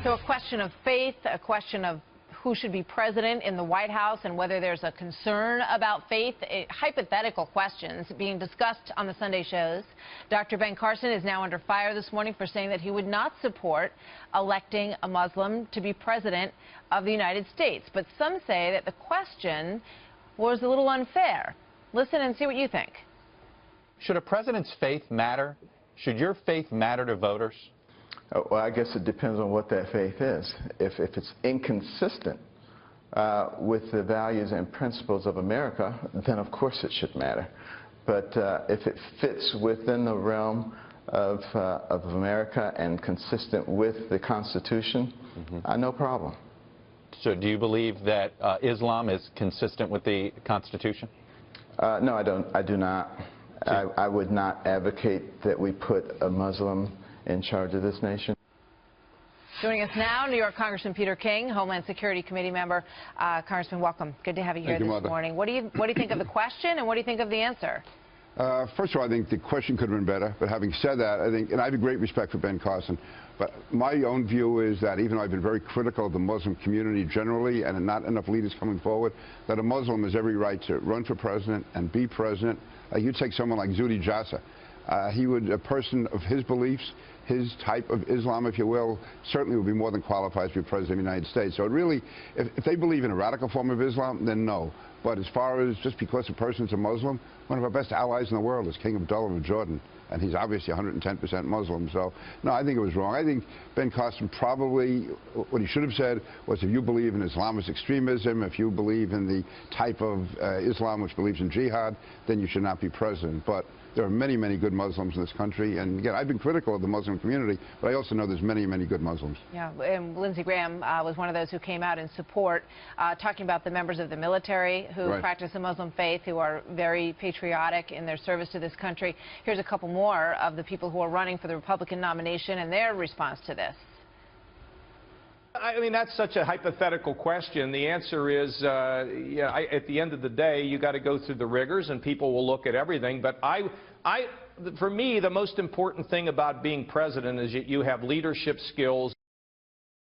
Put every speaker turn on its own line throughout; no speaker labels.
So a question of faith, a question of who should be president in the White House and whether there's a concern about faith, hypothetical questions being discussed on the Sunday shows. Dr. Ben Carson is now under fire this morning for saying that he would not support electing a Muslim to be president of the United States. But some say that the question was a little unfair. Listen and see what you think.
Should a president's faith matter? Should your faith matter to voters?
Well, I guess it depends on what that faith is. If it's inconsistent with the values and principles of America, then of course it should matter. But if it fits within the realm of America and consistent with the Constitution, no problem.
So do you believe that Islam is consistent with the Constitution?
No, I don't. I do not. I would not advocate that we put a Muslim in charge of this nation.
Joining us now, New York Congressman Peter King, Homeland Security Committee member. Congressman, welcome. Good to have you here this morning. What do you think of the question, and what do you think of the answer?
First of all, I think the question could have been better. But having said that, I think, and I have a great respect for Ben Carson, but my own view is that even though I've been very critical of the Muslim community generally, and not enough leaders coming forward, that a Muslim has every right to run for president and be president. You take someone like Zuhdi Jassa. A person of his beliefs, his type of Islam, if you will, certainly would be more than qualified to be president of the United States. So it really, if they believe in a radical form of Islam, then no. But as far as just because a person's a Muslim, one of our best allies in the world is King Abdullah of Jordan, and he's obviously 110% Muslim. So, no, I think it was wrong. I think Ben Carson probably, what he should have said was, if you believe in Islamist extremism, if you believe in the type of Islam which believes in jihad, then you should not be president. But there are many, many good Muslims in this country. And again, I've been critical of the Muslim community, but I also know there's many, many good Muslims. Yeah,
and Lindsey Graham was one of those who came out in support, talking about the members of the military who practice the Muslim faith, who are very patriotic in their service to this country. Here's a couple more of the people who are running for the Republican nomination and their response to this.
I mean, that's such a hypothetical question. The answer is, at the end of the day, you got to go through the rigors, and people will look at everything. But for me, the most important thing about being president is that you have leadership skills.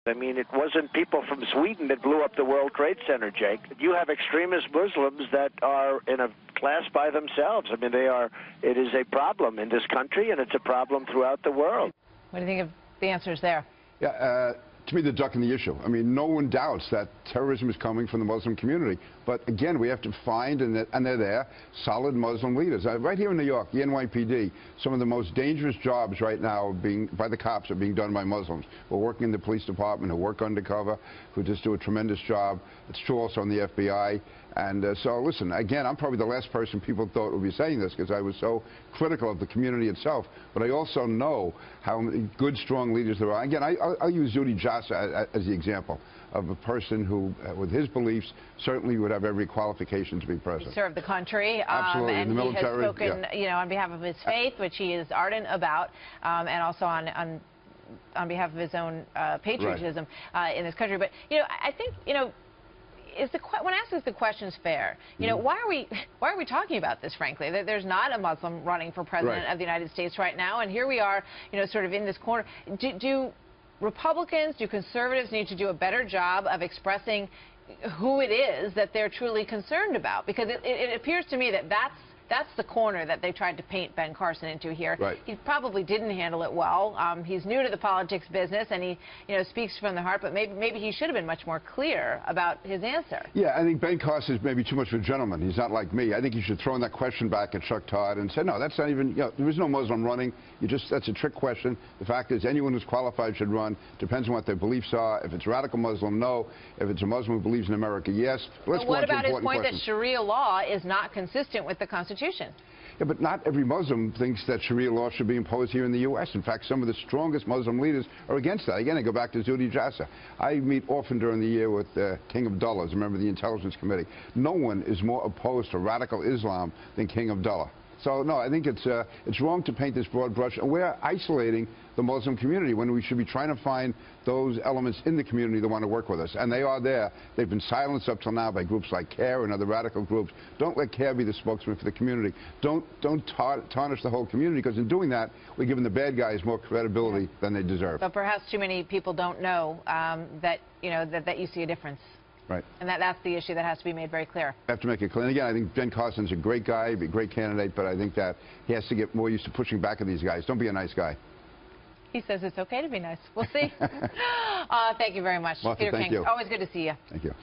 I mean, it wasn't people from Sweden that blew up the World Trade Center, Jake. You have extremist Muslims that are in a class by themselves. I mean, it is a problem in this country, and it's a problem throughout the world.
What do you think of the answers there?
Yeah, to me, they're ducking the issue. I mean, no one doubts that terrorism is coming from the Muslim community. But again, we have to find, and they're there, solid Muslim leaders. Right here in New York, the NYPD, some of the most dangerous jobs right now by the cops are being done by Muslims. We're working in the police department, who work undercover, who just do a tremendous job. It's true also in the FBI. And so, listen, again, I'm probably the last person people thought would be saying this, because I was so critical of the community itself. But I also know how many good, strong leaders there are. Again, I'll use Zuhdi Jassa as the example of a person who, with his beliefs, certainly would have every qualification to be president.
He served the country.
Absolutely,
and
in the military.
He has spoken, on behalf of his faith, which he is ardent about, and also on behalf of his own patriotism in this country. But, I think, when asked if the question's fair, why are we talking about this, frankly? There's not a Muslim running for president of the United States right now, and here we are, sort of in this corner. Do Republicans, do conservatives need to do a better job of expressing who it is that they're truly concerned about? Because it appears to me that that's the corner that they tried to paint Ben Carson into here. He probably didn't handle it well. He's new to the politics business, and he, speaks from the heart. But maybe he should have been much more clear about his answer.
Yeah, I think Ben Carson is maybe too much of a gentleman. He's not like me. I think he should throw in that question back at Chuck Todd and say, no, that's not even. There is no Muslim running. That's a trick question. The fact is, anyone who's qualified should run. Depends on what their beliefs are. If it's a radical Muslim, no. If it's a Muslim who believes in America, yes.
But what about his point that Sharia law is not consistent with the Constitution?
Yeah, but not every Muslim thinks that Sharia law should be imposed here in the U.S. In fact, some of the strongest Muslim leaders are against that. Again, I go back to Zuhdi Jassa. I meet often during the year with King Abdullah as a member of the Intelligence Committee. No one is more opposed to radical Islam than King Abdullah. So, no, I think it's wrong to paint this broad brush. And we're isolating the Muslim community when we should be trying to find those elements in the community that want to work with us. And they are there. They've been silenced up till now by groups like CARE and other radical groups. Don't let CARE be the spokesman for the community. Don't tarnish the whole community, because in doing that, we're giving the bad guys more credibility than they deserve.
But perhaps too many people don't know that you see a difference.
Right.
And that's the issue that has to be made very clear.
I have to make it clear. And again, I think Ben Carson's a great guy, a great candidate, but I think that he has to get more used to pushing back at these guys. Don't be a nice guy.
He says it's okay to be nice. We'll see. Thank you very much,
Martha,
Peter
thank
King.
you.
Always good to see you.
Thank you.